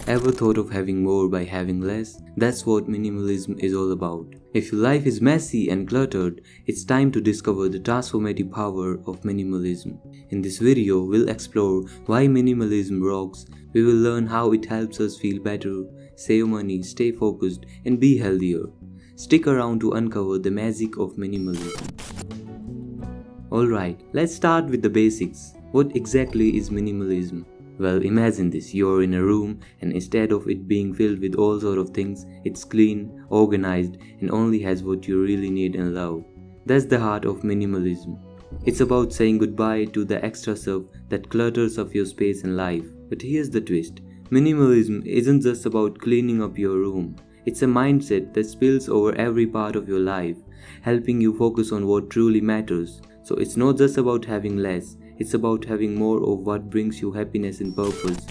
Ever thought of having more by having less? That's what minimalism is all about. If your life is messy and cluttered, it's time to discover the transformative power of minimalism. In this video, we'll explore why minimalism rocks. We will learn how it helps us feel better, save money, stay focused, and be healthier. Stick around to uncover the magic of minimalism. Alright, let's start with the basics. What exactly is minimalism? Well, imagine this, you're in a room and instead of it being filled with all sort of things, it's clean, organized, and only has what you really need and love. That's the heart of minimalism. It's about saying goodbye to the extra stuff that clutters up your space and life. But here's the twist. Minimalism isn't just about cleaning up your room. It's a mindset that spills over every part of your life, helping you focus on what truly matters. So it's not just about having less, it's about having more of what brings you happiness and purpose.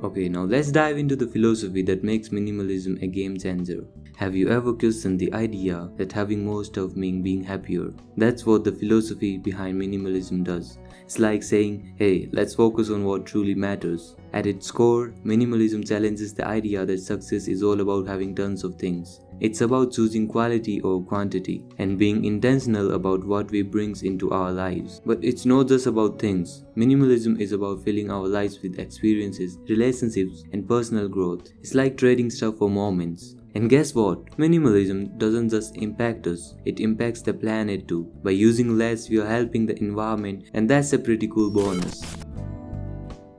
Okay, now let's dive into the philosophy that makes minimalism a game changer. Have you ever questioned the idea that having more stuff means being happier? That's what the philosophy behind minimalism does. It's like saying, hey, let's focus on what truly matters. At its core, minimalism challenges the idea that success is all about having tons of things. It's about choosing quality over quantity and being intentional about what we bring into our lives. But it's not just about things. Minimalism is about filling our lives with experiences, relationships, and personal growth. It's like trading stuff for moments. And guess what? Minimalism doesn't just impact us, it impacts the planet too. By using less, we are helping the environment, and that's a pretty cool bonus.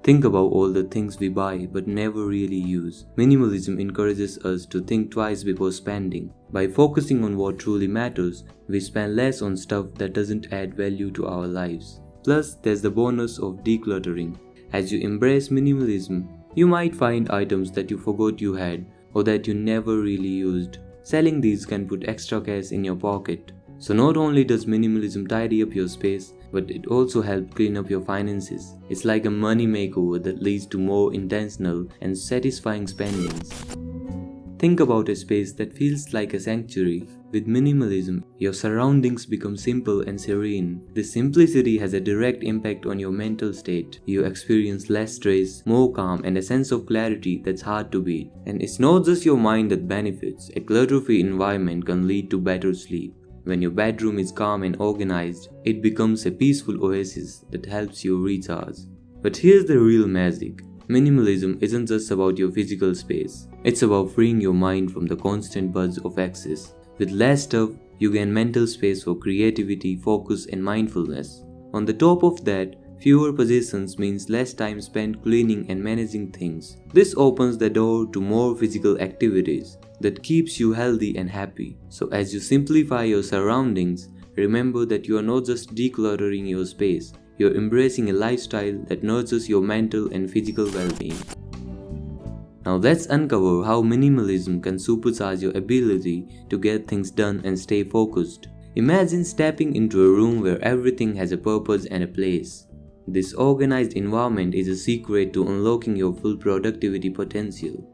Think about all the things we buy but never really use. Minimalism encourages us to think twice before spending. By focusing on what truly matters, we spend less on stuff that doesn't add value to our lives. Plus, there's the bonus of decluttering. As you embrace minimalism, you might find items that you forgot you had or that you never really used. Selling these can put extra cash in your pocket. So not only does minimalism tidy up your space, but it also helps clean up your finances. It's like a money makeover that leads to more intentional and satisfying spendings. Think about a space that feels like a sanctuary. With minimalism, your surroundings become simple and serene. This simplicity has a direct impact on your mental state. You experience less stress, more calm, and a sense of clarity that's hard to beat. And it's not just your mind that benefits. A clutter-free environment can lead to better sleep. When your bedroom is calm and organized, it becomes a peaceful oasis that helps you recharge. But here's the real magic. Minimalism isn't just about your physical space. It's about freeing your mind from the constant buzz of excess. With less stuff, you gain mental space for creativity, focus, and mindfulness. On the top of that, fewer possessions means less time spent cleaning and managing things. This opens the door to more physical activities that keeps you healthy and happy. So as you simplify your surroundings, remember that you are not just decluttering your space, you're embracing a lifestyle that nurtures your mental and physical well-being. Now let's uncover how minimalism can supercharge your ability to get things done and stay focused. Imagine stepping into a room where everything has a purpose and a place. This organized environment is a secret to unlocking your full productivity potential.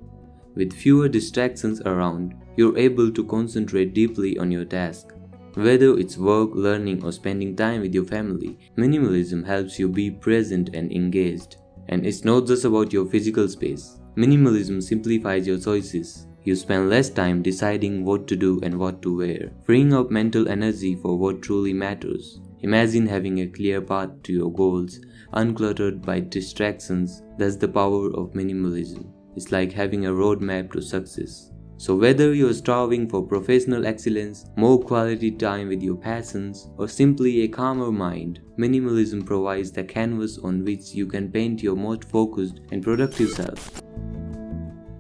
With fewer distractions around, you're able to concentrate deeply on your task. Whether it's work, learning, or spending time with your family, minimalism helps you be present and engaged. And it's not just about your physical space. Minimalism simplifies your choices. You spend less time deciding what to do and what to wear, freeing up mental energy for what truly matters. Imagine having a clear path to your goals, uncluttered by distractions. That's the power of minimalism. It's like having a roadmap to success. So whether you're striving for professional excellence, more quality time with your passions, or simply a calmer mind, minimalism provides the canvas on which you can paint your most focused and productive self.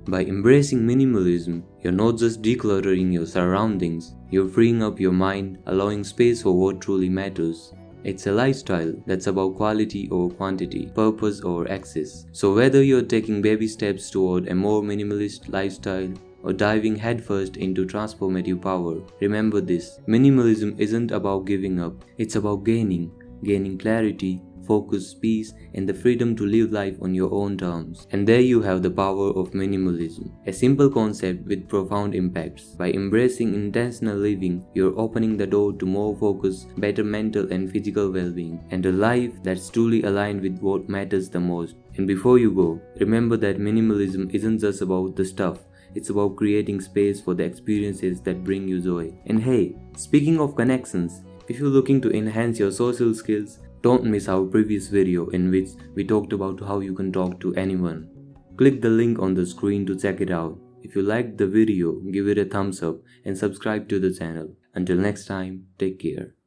By embracing minimalism, you're not just decluttering your surroundings, you're freeing up your mind, allowing space for what truly matters. It's a lifestyle that's about quality over quantity, purpose over excess. So whether you're taking baby steps toward a more minimalist lifestyle or diving headfirst into transformative power, remember this: minimalism isn't about giving up, it's about gaining clarity, focus, peace, and the freedom to live life on your own terms. And there you have the power of minimalism, a simple concept with profound impacts. By embracing intentional living, you're opening the door to more focus, better mental and physical well-being, and a life that's truly aligned with what matters the most. And before you go, remember that minimalism isn't just about the stuff, it's about creating space for the experiences that bring you joy. And hey, speaking of connections, if you're looking to enhance your social skills, don't miss our previous video in which we talked about how you can talk to anyone. Click the link on the screen to check it out. If you liked the video, give it a thumbs up and subscribe to the channel. Until next time, take care.